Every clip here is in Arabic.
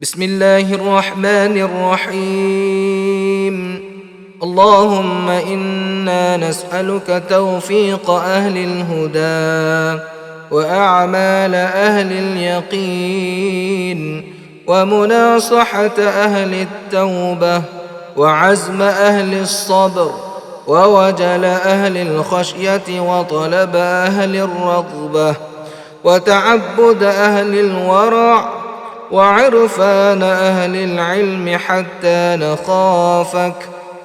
بسم الله الرحمن الرحيم. اللهم إنا نسألك توفيق أهل الهدى وأعمال أهل اليقين ومناصحة أهل التوبة وعزم أهل الصبر ووجل أهل الخشية وطلب أهل الرغبة وتعبد أهل الورع وعرفان أهل العلم حتى نخافك.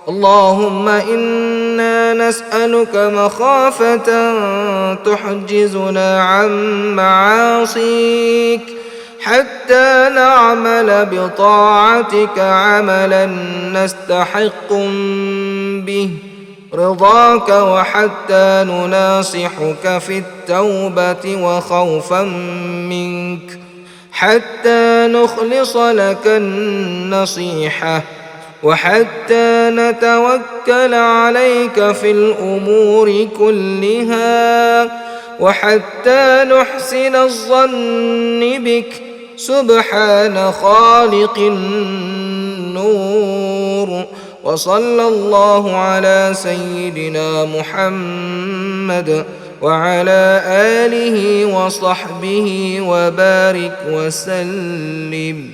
اللهم إنا نسألك مخافة تحجزنا عن معاصيك حتى نعمل بطاعتك عملا نستحق به رضاك، وحتى نناصحك في التوبة وخوفا منك حتى نخلص لك النصيحة، وحتى نتوكل عليك في الأمور كلها، وحتى نحسن الظن بك سبحان خالق النور. وصلى الله على سيدنا محمد وعلى آله وصحبه وبارك وسلم.